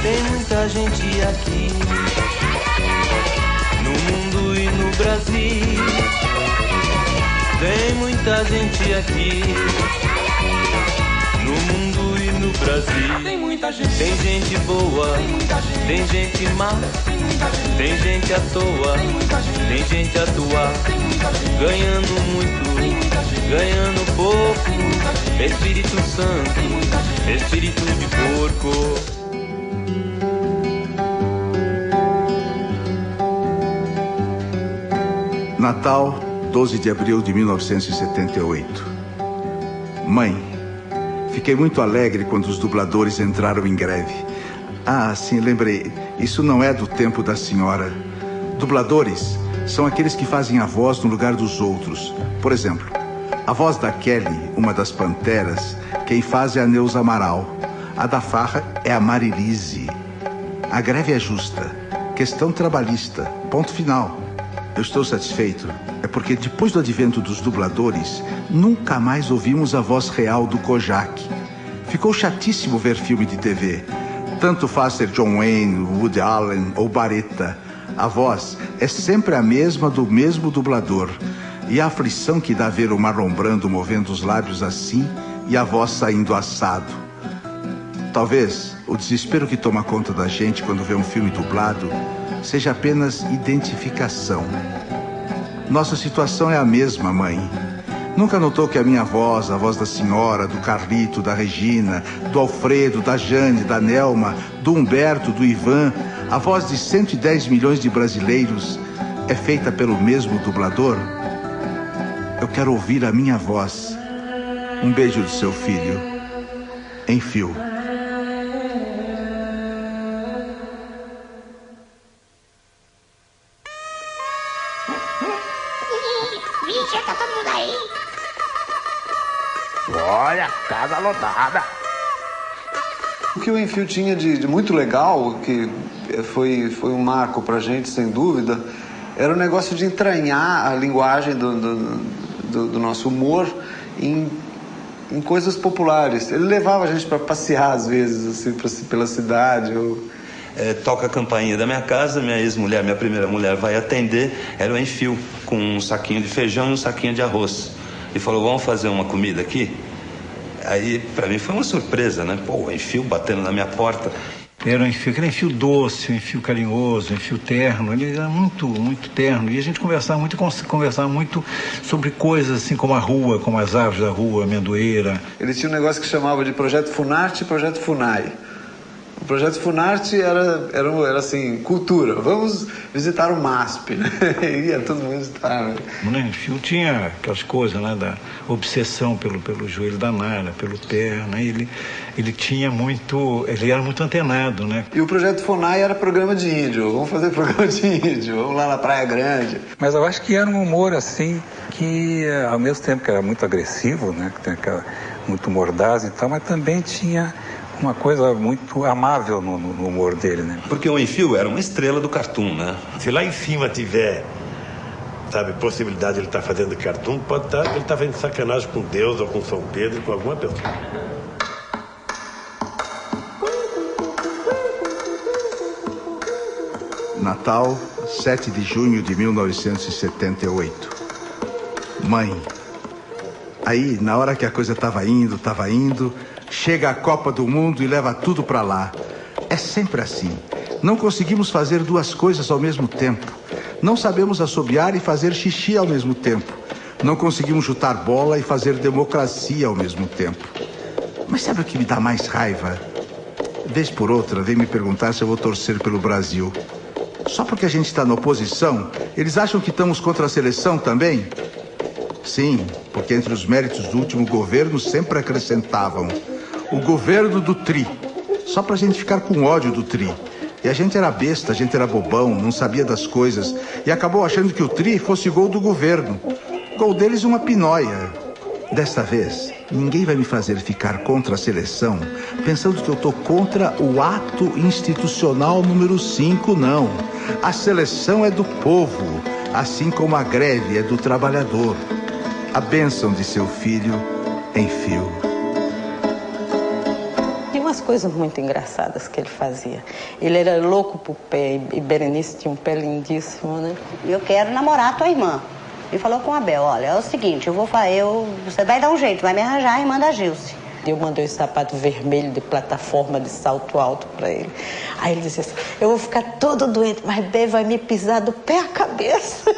Tem muita gente aqui, no mundo e no Brasil. Tem muita gente aqui, no mundo e no Brasil. Tem muita gente. Tem gente boa, tem gente má, tem gente à toa, tem gente a toa, ganhando muito, ganhando pouco. Espírito Santo, espírito de porco. Natal, 12 de abril de 1978. Mãe, fiquei muito alegre quando os dubladores entraram em greve. Ah, sim, lembrei. Isso não é do tempo da senhora. Dubladores são aqueles que fazem a voz no lugar dos outros. Por exemplo, a voz da Kelly, uma das Panteras, quem faz é a Neuza Amaral. A da Farra é a Marilise. A greve é justa. Questão trabalhista. Ponto final. Eu estou satisfeito. É porque depois do advento dos dubladores, nunca mais ouvimos a voz real do Kojak. Ficou chatíssimo ver filme de TV. Tanto faz ser John Wayne, Woody Allen ou Baretta. A voz é sempre a mesma do mesmo dublador. E a aflição que dá ver o Marlon Brando movendo os lábios assim e a voz saindo assado. Talvez o desespero que toma conta da gente quando vê um filme dublado seja apenas identificação. Nossa situação é a mesma, mãe. Nunca notou que a minha voz, a voz da senhora, do Carlito, da Regina, do Alfredo, da Jane, da Nelma, do Humberto, do Ivan, a voz de 110 milhões de brasileiros é feita pelo mesmo dublador? Eu quero ouvir a minha voz. Um beijo do seu filho. Em fio. Vixe, tá todo mundo aí? Olha, casa lotada. O que o Enfio tinha de muito legal, que foi um marco pra gente, sem dúvida, era o negócio de entranhar a linguagem do nosso humor em coisas populares. Ele levava a gente para passear, às vezes, assim, pela cidade. Toca a campainha da minha casa, minha ex-mulher, minha primeira mulher, vai atender. Era o Enfio, com um saquinho de feijão e um saquinho de arroz. E falou, vamos fazer uma comida aqui? Aí, pra mim, foi uma surpresa, né? Pô, o Enfio batendo na minha porta. Era um Enfio, aquele Enfio doce, um Enfio carinhoso, um Enfio terno. Ele era muito, muito terno. E a gente conversava muito sobre coisas assim como a rua, como as árvores da rua, a amendoeira. Ele tinha um negócio que chamava de Projeto Funarte e Projeto Funai. O Projeto Funarte era assim, cultura. Vamos visitar o MASP, né? Ia todo mundo visitar, né? O Enfio tinha aquelas coisas, né, da obsessão pelo joelho da Nara, pelo terno, né? Ele tinha muito, ele era muito antenado, né? E o Projeto Funai era programa de índio. Vamos fazer programa de índio, vamos lá na Praia Grande. Mas eu acho que era um humor assim que, ao mesmo tempo que era muito agressivo, né, que tem aquela muito mordaz e tal, mas também tinha uma coisa muito amável no humor dele, né? Porque o Enfio era uma estrela do cartoon, né? Se lá em cima tiver, sabe, possibilidade de ele estar fazendo cartoon, pode estar, ele está fazendo sacanagem com Deus ou com São Pedro, com alguma pessoa. Natal, 7 de junho de 1978. Mãe, aí, na hora que a coisa estava indo, chega a Copa do Mundo e leva tudo para lá. É sempre assim. Não conseguimos fazer duas coisas ao mesmo tempo. Não sabemos assobiar e fazer xixi ao mesmo tempo. Não conseguimos chutar bola e fazer democracia ao mesmo tempo. Mas sabe o que me dá mais raiva? Vez por outra, vem me perguntar se eu vou torcer pelo Brasil. Só porque a gente está na oposição, eles acham que estamos contra a seleção também? Sim, porque entre os méritos do último governo sempre acrescentavam o governo do Tri, só pra gente ficar com ódio do Tri. E a gente era besta, a gente era bobão, não sabia das coisas, e acabou achando que o Tri fosse gol do governo. Gol deles uma pinóia. Desta vez, ninguém vai me fazer ficar contra a seleção pensando que eu tô contra o ato institucional número 5, não. A seleção é do povo, assim como a greve é do trabalhador. A bênção de seu filho, Enfio. umas coisas muito engraçadas que ele fazia. Ele era louco por pé, e Berenice tinha um pé lindíssimo, né? Eu quero namorar a tua irmã. E falou com a Abel, olha, é o seguinte, você vai dar um jeito, vai me arranjar a irmã da Gilce. Eu mandei um sapato vermelho de plataforma de salto alto para ele. Aí ele disse assim, eu vou ficar todo doente, mas Bê vai me pisar do pé à cabeça.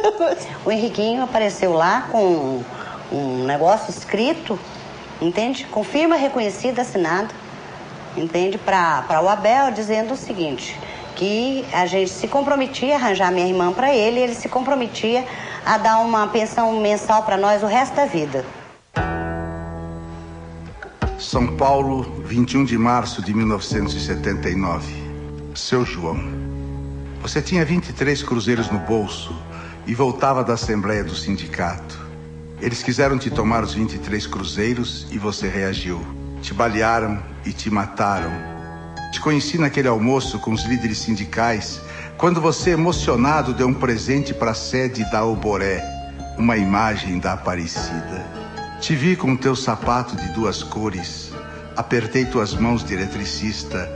O Henriquinho apareceu lá com um negócio escrito, entende? Com firma reconhecida, assinada, entende? Para o Abel, dizendo o seguinte, que a gente se comprometia a arranjar minha irmã para ele e ele se comprometia a dar uma pensão mensal para nós o resto da vida. São Paulo, 21 de março de 1979. Seu João, você tinha 23 cruzeiros no bolso e voltava da assembleia do sindicato. Eles quiseram te tomar os 23 cruzeiros e você reagiu. Te balearam e te mataram. Te conheci naquele almoço com os líderes sindicais, quando você, emocionado, deu um presente para a sede da Alboré, uma imagem da Aparecida. Te vi com teu sapato de 2 cores, apertei tuas mãos de eletricista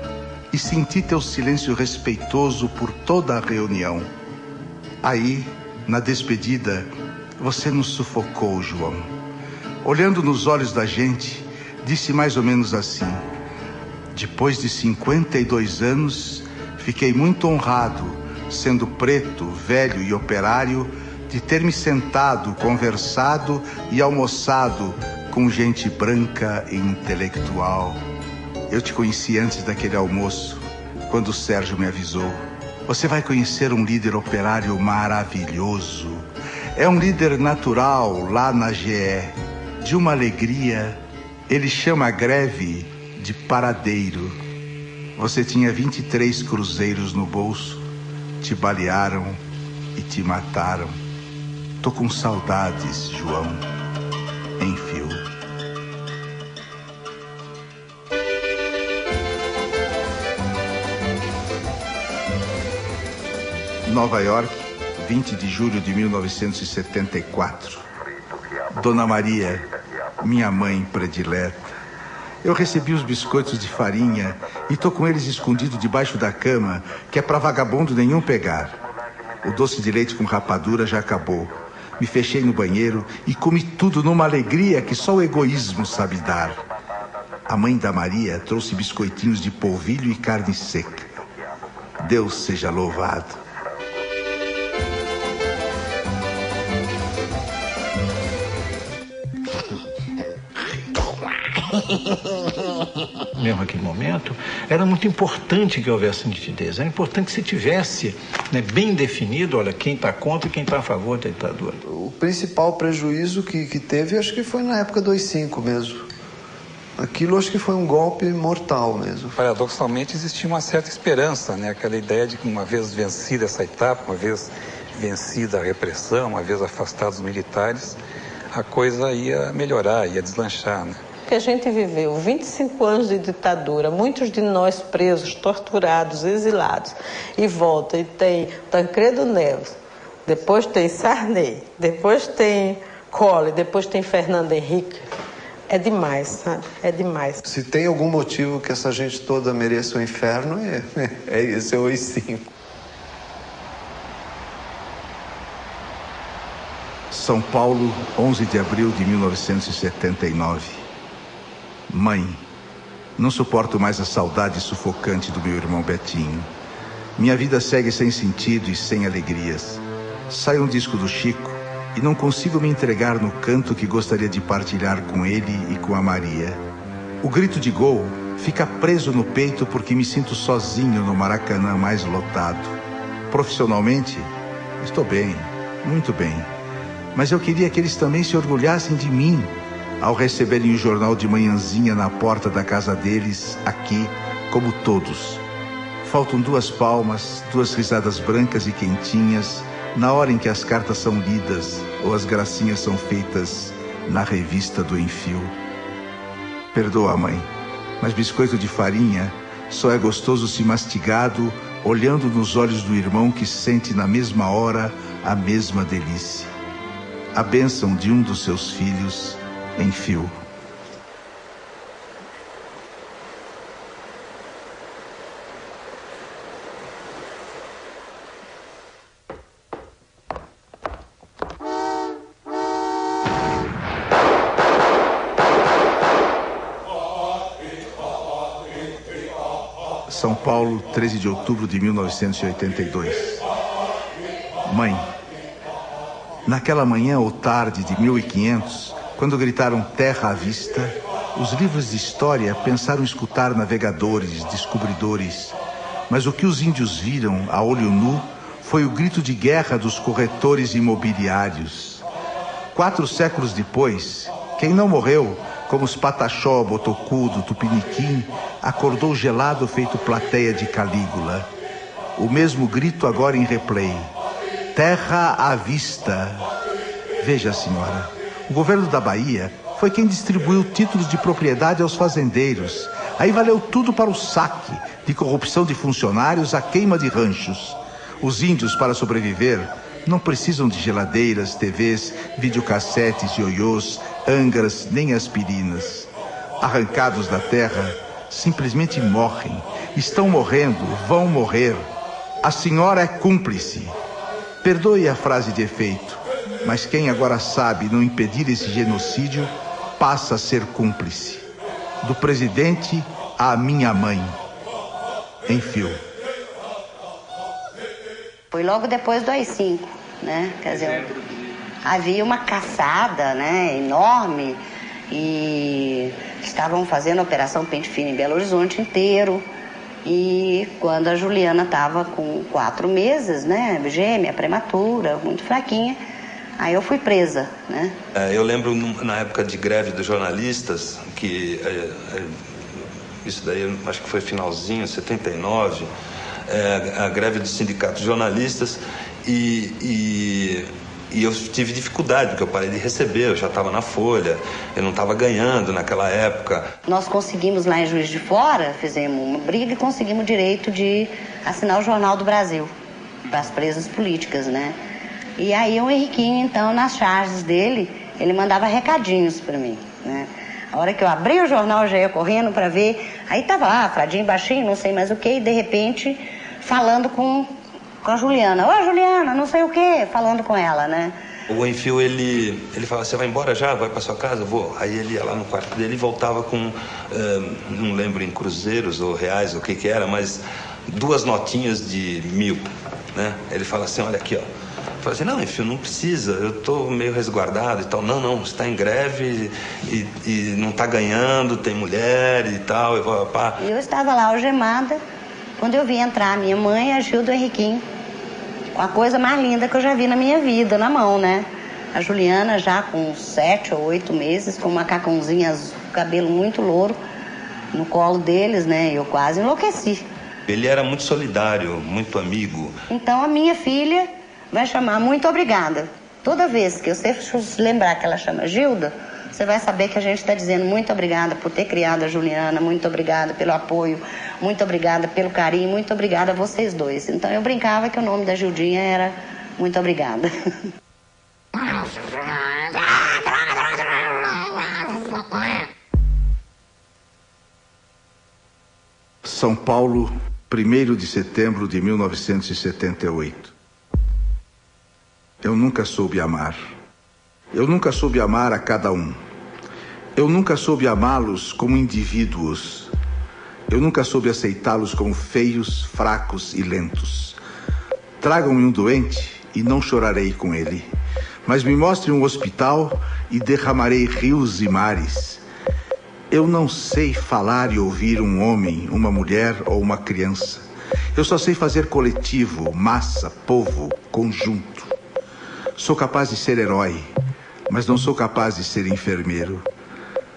e senti teu silêncio respeitoso por toda a reunião. Aí, na despedida, você nos sufocou, João. Olhando nos olhos da gente, disse mais ou menos assim: depois de 52 anos, fiquei muito honrado, sendo preto, velho e operário, de ter me sentado, conversado e almoçado com gente branca e intelectual. Eu te conheci antes daquele almoço, quando o Sérgio me avisou. Você vai conhecer um líder operário maravilhoso. É um líder natural lá na GE, de uma alegria. Ele chama a greve de paradeiro. Você tinha 23 cruzeiros no bolso, te balearam e te mataram. Tô com saudades, João. Enfio. Nova York, 20 de julho de 1974. Dona Maria, minha mãe predileta. Eu recebi os biscoitos de farinha e tô com eles escondidos debaixo da cama, que é pra vagabundo nenhum pegar. O doce de leite com rapadura já acabou. Me fechei no banheiro e comi tudo numa alegria que só o egoísmo sabe dar. A mãe da Maria trouxe biscoitinhos de polvilho e carne seca. Deus seja louvado. Mesmo naquele momento, era muito importante que houvesse nitidez. Era importante que se tivesse, né, bem definido, olha, quem está contra e quem está a favor da ditadura. O principal prejuízo que teve, acho que foi na época do AI-5 mesmo. Aquilo acho que foi um golpe mortal mesmo. Paradoxalmente existia uma certa esperança, né? Aquela ideia de que uma vez vencida essa etapa, uma vez vencida a repressão, uma vez afastados os militares, a coisa ia melhorar, ia deslanchar, né? Que a gente viveu 25 anos de ditadura, muitos de nós presos, torturados, exilados, e volta e tem Tancredo Neves, depois tem Sarney, depois tem Collor, depois tem Fernando Henrique. É demais, sabe? É demais. Se tem algum motivo que essa gente toda mereça o inferno, é esse, é o AI-5. São Paulo, 11 de abril de 1979. Mãe, não suporto mais a saudade sufocante do meu irmão Betinho. Minha vida segue sem sentido e sem alegrias. Sai um disco do Chico e não consigo me entregar no canto que gostaria de partilhar com ele e com a Maria. O grito de gol fica preso no peito porque me sinto sozinho no Maracanã mais lotado. Profissionalmente, estou bem, muito bem. Mas eu queria que eles também se orgulhassem de mim ao receberem o jornal de manhãzinha na porta da casa deles, aqui, como todos. Faltam 2 palmas, 2 risadas brancas e quentinhas, na hora em que as cartas são lidas ou as gracinhas são feitas na revista do Enfio. Perdoa, mãe, mas biscoito de farinha só é gostoso se mastigado, olhando nos olhos do irmão que sente na mesma hora a mesma delícia. A bênção de um dos seus filhos, Enfio. São Paulo, 13 de outubro de 1982. Mãe, naquela manhã ou tarde de 1500, quando gritaram terra à vista, os livros de história pensaram escutar navegadores, descobridores. Mas o que os índios viram a olho nu foi o grito de guerra dos corretores imobiliários. 4 séculos depois, quem não morreu, como os Pataxó, Botocudo, Tupiniquim, acordou gelado feito plateia de Calígula. O mesmo grito agora em replay. Terra à vista. Veja, senhora, o governo da Bahia foi quem distribuiu títulos de propriedade aos fazendeiros. Aí valeu tudo para o saque, de corrupção de funcionários à queima de ranchos. Os índios, para sobreviver, não precisam de geladeiras, TVs, videocassetes, ioiôs, ângaras, nem aspirinas. Arrancados da terra, simplesmente morrem. Estão morrendo, vão morrer. A senhora é cúmplice. Perdoe a frase de efeito, mas quem agora sabe não impedir esse genocídio passa a ser cúmplice. Do presidente à minha mãe. Em fio. Foi logo depois do AI-5, né? Quer dizer, havia uma caçada, né, enorme, e estavam fazendo a Operação Pente Fino em Belo Horizonte inteiro. E quando a Juliana estava com 4 meses, né, gêmea, prematura, muito fraquinha, aí eu fui presa, né? Eu lembro na época de greve dos jornalistas, que isso daí eu acho que foi finalzinho, 79, a greve dos sindicatos de jornalistas, e eu tive dificuldade, porque eu parei de receber, eu já estava na Folha, eu não estava ganhando naquela época. Nós conseguimos lá em Juiz de Fora, fizemos uma briga e conseguimos o direito de assinar o Jornal do Brasil, para as presas políticas, né? E aí o Henriquinho, então, nas charges dele, ele mandava recadinhos para mim, né? A hora que eu abri o jornal, eu já ia correndo para ver, aí tava lá, Fradinho baixinho, não sei mais o que, e de repente, falando com a Juliana. Ô, Juliana, não sei o quê, falando com ela, né? O Enfio, ele fala, você vai embora já? Vai para sua casa? Vou. Aí ele ia lá no quarto dele e voltava com, não lembro em cruzeiros ou reais, o que era, mas 2 notinhas de 1000, né? Ele fala assim, olha aqui, ó. Eu falei assim, não, Enfio, não precisa, eu tô meio resguardado e tal. Não, você está em greve e não está ganhando, tem mulher e tal. Eu estava lá algemada, quando eu vi entrar a minha mãe e a Gil do Henriquinho, com a coisa mais linda que eu já vi na minha vida, na mão, né? A Juliana já com 7 ou 8 meses, com um macacãozinho azul, cabelo muito louro, no colo deles, né? Eu quase enlouqueci. Ele era muito solidário, muito amigo. Então a minha filha vai chamar muito obrigada. Toda vez que você lembrar que ela chama Gilda, você vai saber que a gente está dizendo muito obrigada por ter criado a Juliana, muito obrigada pelo apoio, muito obrigada pelo carinho, muito obrigada a vocês dois. Então eu brincava que o nome da Gildinha era muito obrigada. São Paulo, 1º de setembro de 1978. Eu nunca soube amar. Eu nunca soube amar a cada um. Eu nunca soube amá-los como indivíduos. Eu nunca soube aceitá-los como feios, fracos e lentos. Tragam-me um doente e não chorarei com ele. Mas me mostrem um hospital e derramarei rios e mares. Eu não sei falar e ouvir um homem, uma mulher ou uma criança. Eu só sei fazer coletivo, massa, povo, conjunto. Sou capaz de ser herói, mas não sou capaz de ser enfermeiro.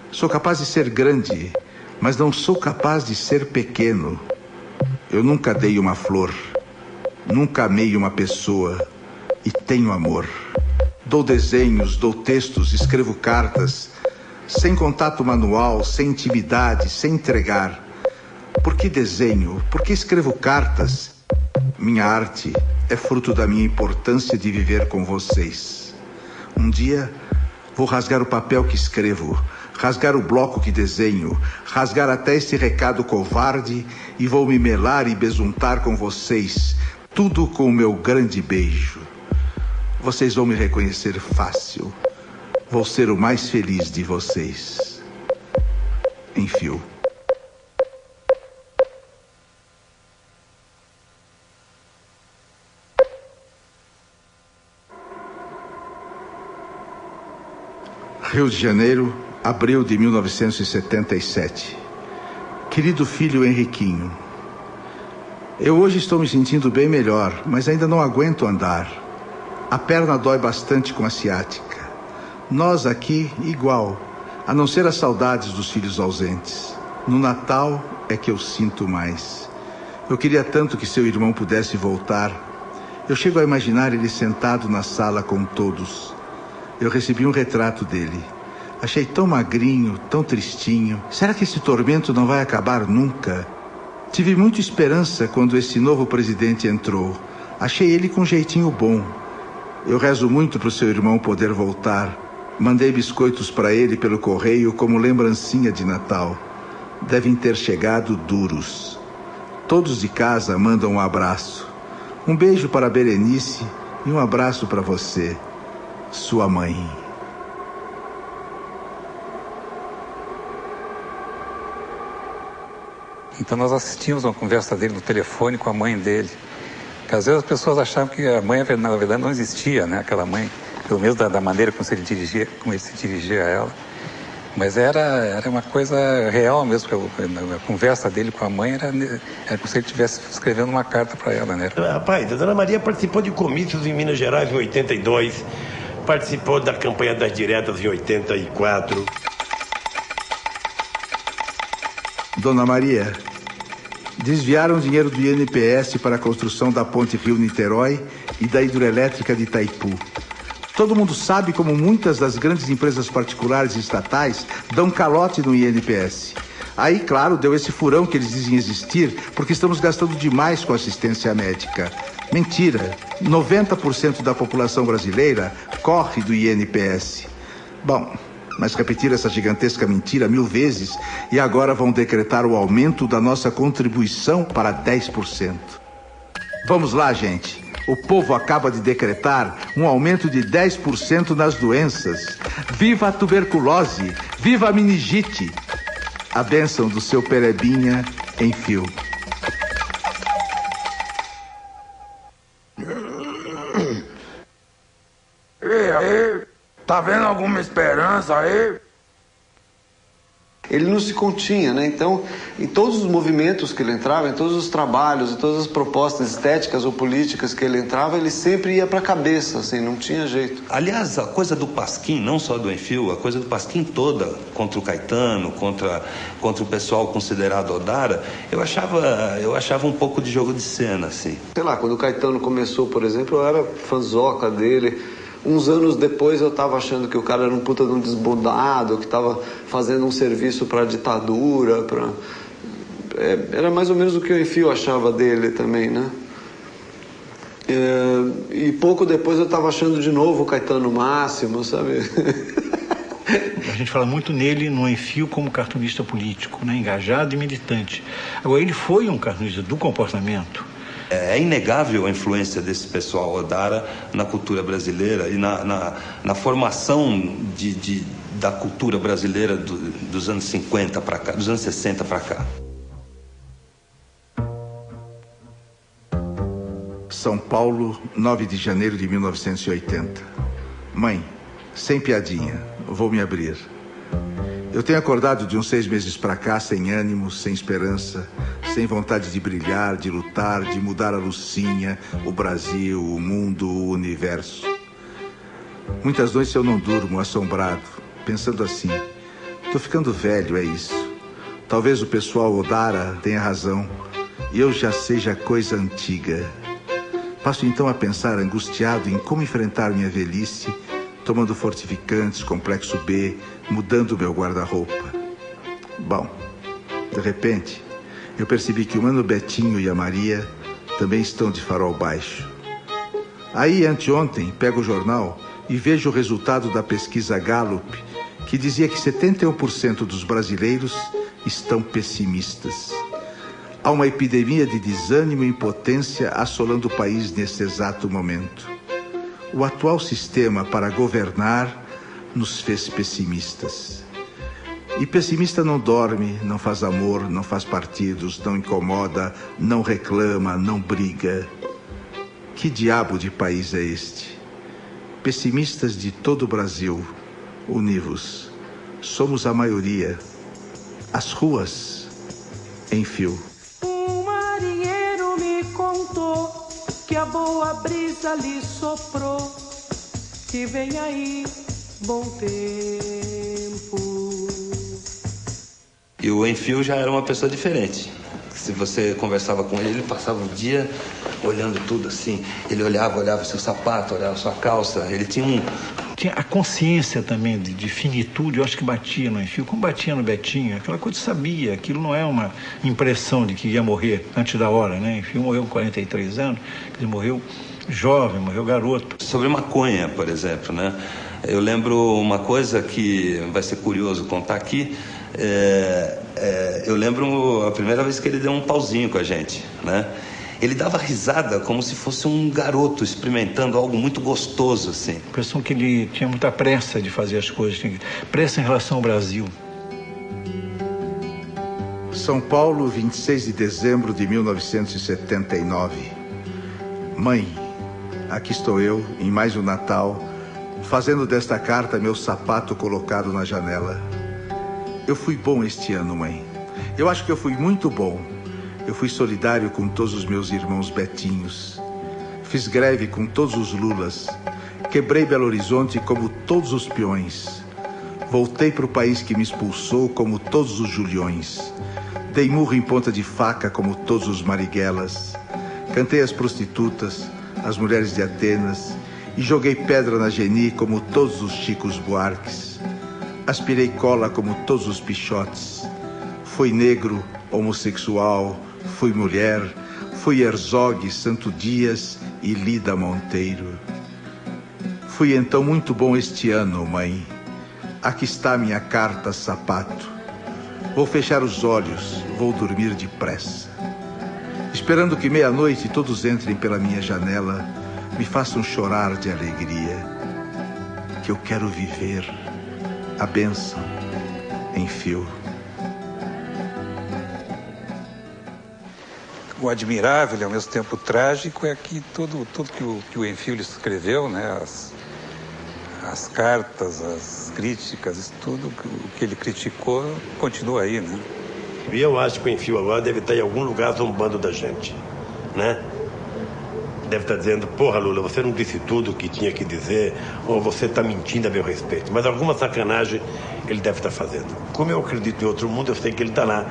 Sou capaz de ser grande, mas não sou capaz de ser pequeno. Eu nunca dei uma flor, nunca amei uma pessoa e tenho amor. Dou desenhos, dou textos, escrevo cartas, sem contato manual, sem intimidade, sem entregar. Por que desenho? Por que escrevo cartas? Minha arte é fruto da minha importância de viver com vocês. Um dia vou rasgar o papel que escrevo, rasgar o bloco que desenho, rasgar até este recado covarde e vou me melar e besuntar com vocês, tudo com o meu grande beijo. Vocês vão me reconhecer fácil. Vou ser o mais feliz de vocês. Enfio. Rio de Janeiro, abril de 1977. Querido filho Henriquinho, eu hoje estou me sentindo bem melhor, mas ainda não aguento andar. A perna dói bastante com a ciática. Nós aqui, igual, a não ser as saudades dos filhos ausentes. No Natal é que eu sinto mais. Eu queria tanto que seu irmão pudesse voltar. Eu chego a imaginar ele sentado na sala com todos. Eu recebi um retrato dele. Achei tão magrinho, tão tristinho. Será que esse tormento não vai acabar nunca? Tive muita esperança quando esse novo presidente entrou. Achei ele com um jeitinho bom. Eu rezo muito para o seu irmão poder voltar. Mandei biscoitos para ele pelo correio como lembrancinha de Natal. Devem ter chegado duros. Todos de casa mandam um abraço. Um beijo para a Berenice e um abraço para você, sua mãe. Então nós assistimos uma conversa dele no telefone com a mãe dele. Porque às vezes as pessoas achavam que a mãe, na verdade, não existia, né? Aquela mãe, pelo menos da maneira como ele se dirigia a ela. Mas era uma coisa real mesmo. A conversa dele com a mãe era como se ele estivesse escrevendo uma carta para ela, né? Rapaz, a Dona Maria participou de comícios em Minas Gerais em 82, participou da campanha das diretas em 84. Dona Maria, desviaram dinheiro do INPS para a construção da ponte Rio-Niterói e da hidrelétrica de Itaipu. Todo mundo sabe como muitas das grandes empresas particulares e estatais dão calote no INPS. Aí, claro, deu esse furão que eles dizem existir porque estamos gastando demais com assistência médica. Mentira! 90% da população brasileira corre do INPS. Bom, mas repetiram essa gigantesca mentira 1000 vezes e agora vão decretar o aumento da nossa contribuição para 10%. Vamos lá, gente. O povo acaba de decretar um aumento de 10% nas doenças. Viva a tuberculose! Viva a meningite! A bênção do seu Perebinha em fio. E aí? Tá vendo alguma esperança aí? Ele não se continha, né? Então, em todos os movimentos que ele entrava, em todos os trabalhos, em todas as propostas estéticas ou políticas que ele entrava, ele sempre ia para a cabeça, assim, não tinha jeito. Aliás, a coisa do Pasquim, não só do Enfio, a coisa do Pasquim toda, contra o Caetano, contra o pessoal considerado Odara, eu achava um pouco de jogo de cena, assim. Sei lá, quando o Caetano começou, por exemplo, eu era fãzoca dele. Uns anos depois eu tava achando que o cara era um puta de um desbundado, que tava fazendo um serviço pra ditadura, era mais ou menos o que o Enfio achava dele também, né? E pouco depois eu tava achando de novo o Caetano Máximo, sabe? A gente fala muito nele, no Enfio, como cartunista político, né? Engajado e militante. Agora, ele foi um cartunista do comportamento. É inegável a influência desse pessoal Odara na cultura brasileira e na formação da cultura brasileira dos anos 50 para cá, dos anos 60 para cá. São Paulo, 9 de janeiro de 1980. Mãe, sem piadinha, vou me abrir. Eu tenho acordado de uns 6 meses para cá sem ânimo, sem esperança, sem vontade de brilhar, de lutar, de mudar a Lucinha, o Brasil, o mundo, o universo. Muitas noites eu não durmo, assombrado, pensando assim, tô ficando velho, é isso. Talvez o pessoal Odara tenha razão, e eu já seja coisa antiga. Passo então a pensar angustiado em como enfrentar minha velhice, tomando fortificantes, complexo B, mudando meu guarda-roupa. Bom, de repente, eu percebi que o Mano Betinho e a Maria também estão de farol baixo. Aí, anteontem, pego o jornal e vejo o resultado da pesquisa Gallup, que dizia que 71% dos brasileiros estão pessimistas. Há uma epidemia de desânimo e impotência assolando o país nesse exato momento. O atual sistema para governar nos fez pessimistas. E pessimista não dorme, não faz amor, não faz partidos, não incomoda, não reclama, não briga. Que diabo de país é este? Pessimistas de todo o Brasil, univos. Somos a maioria. As ruas em fio. Um marinheiro me contou que a boa brisa lhe soprou, que vem aí bom tempo. E o Enfio já era uma pessoa diferente. Se você conversava com ele, ele passava o dia olhando tudo assim. Ele olhava seu sapato, olhava sua calça. Ele tinha a consciência também de finitude, eu acho que batia no Enfio, como batia no Betinho. Aquela coisa de sabia, aquilo não é uma impressão de que ia morrer antes da hora, né? Enfio morreu com 43 anos, ele morreu jovem, morreu garoto. Sobre maconha, por exemplo, né? Eu lembro uma coisa que vai ser curioso contar aqui. Eu lembro a primeira vez que ele deu um pauzinho com a gente, né? Ele dava risada como se fosse um garoto experimentando algo muito gostoso, assim. A impressão que ele tinha muita pressa de fazer as coisas, pressa em relação ao Brasil. São Paulo, 26 de dezembro de 1979. Mãe, aqui estou eu, em mais um Natal, fazendo desta carta meu sapato colocado na janela. Eu fui bom este ano, mãe. Eu acho que eu fui muito bom. Eu fui solidário com todos os meus irmãos Betinhos. Fiz greve com todos os Lulas. Quebrei Belo Horizonte como todos os peões. Voltei para o país que me expulsou como todos os Juliões. Dei murro em ponta de faca como todos os Marighellás. Cantei as prostitutas, as mulheres de Atenas, e joguei pedra na Geni como todos os Chicos Buarques. Aspirei cola como todos os Pichotes. Fui negro, homossexual, fui mulher, fui Herzog, Santo Dias e Lida Monteiro. Fui então muito bom este ano, mãe. Aqui está minha carta, sapato. Vou fechar os olhos, vou dormir depressa. Esperando que meia-noite todos entrem pela minha janela, me façam chorar de alegria. Que eu quero viver a bênção em fio. O admirável e ao mesmo tempo trágico é que tudo que o Enfio escreveu, né, as cartas, as críticas, isso tudo o que ele criticou continua aí, né? E eu acho que o Enfio agora deve estar em algum lugar zombando da gente, né? Deve estar dizendo, porra, Lula, você não disse tudo o que tinha que dizer, ou você está mentindo a meu respeito. Mas alguma sacanagem ele deve estar fazendo. Como eu acredito em outro mundo, eu sei que ele está lá.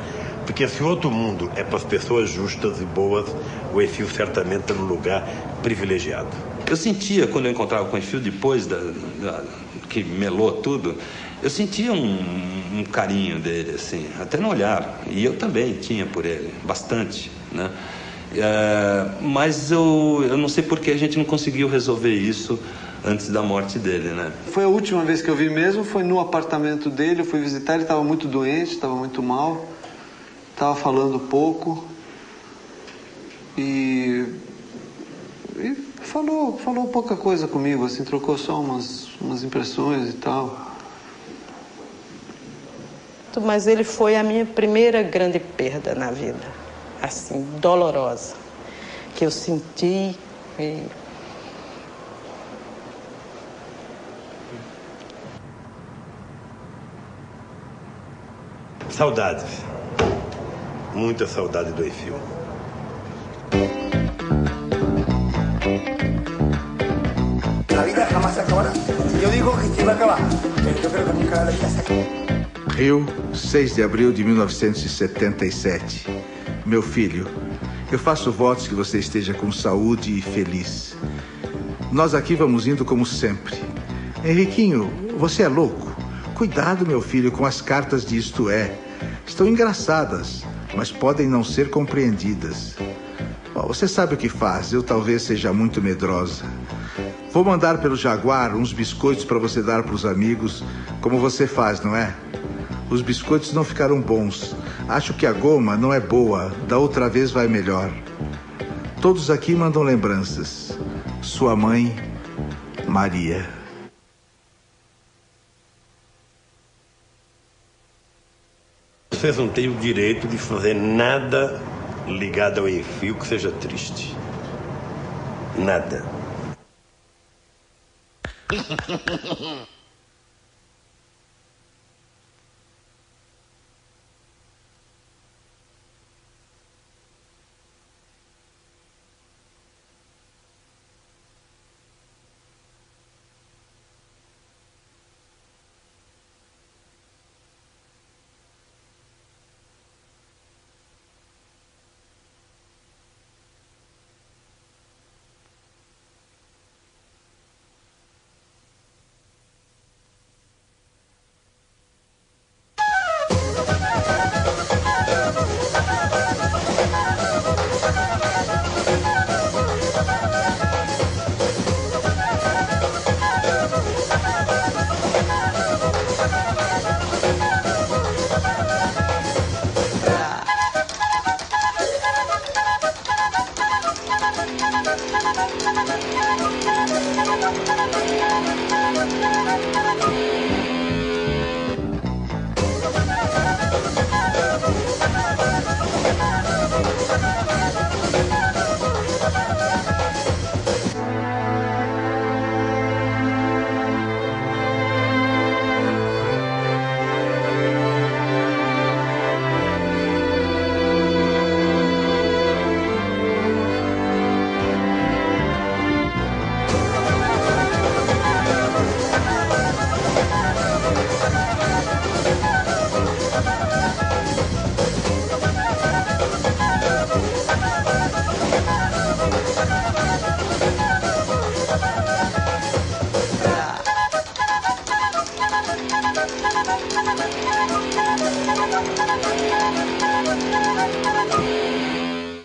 Porque se outro mundo é para as pessoas justas e boas, o Enfio certamente está num lugar privilegiado. Eu sentia, quando eu encontrava com o Enfio, depois que melou tudo, eu sentia um carinho dele, assim, até no olhar. E eu também tinha por ele, bastante, né? Mas eu não sei por que a gente não conseguiu resolver isso antes da morte dele, né? Foi a última vez que eu vi mesmo, foi no apartamento dele, eu fui visitar, ele estava muito doente, estava muito mal. Estava falando pouco e falou pouca coisa comigo, assim, trocou só umas impressões e tal. Mas ele foi a minha primeira grande perda na vida, assim, dolorosa, que eu senti. Saudades. Muita saudade do Enfio. La vida jamás se acabará. Yo digo que se va a acabar, pero yo creo que nunca la vida se acaba. Rio, 6 de abril de 1977. Meu filho, eu faço votos que você esteja com saúde e feliz. Nós aqui vamos indo como sempre. Henriquinho, você é louco? Cuidado, meu filho, com as cartas de Isto É. Estão engraçadas, mas podem não ser compreendidas. Você sabe o que faz, eu talvez seja muito medrosa. Vou mandar pelo Jaguar uns biscoitos para você dar para os amigos, como você faz, não é? Os biscoitos não ficaram bons. Acho que a goma não é boa, da outra vez vai melhor. Todos aqui mandam lembranças. Sua mãe, Maria. Vocês não têm o direito de fazer nada ligado ao Enfio que seja triste. Nada.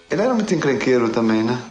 Ele era muito encrenqueiro também, né?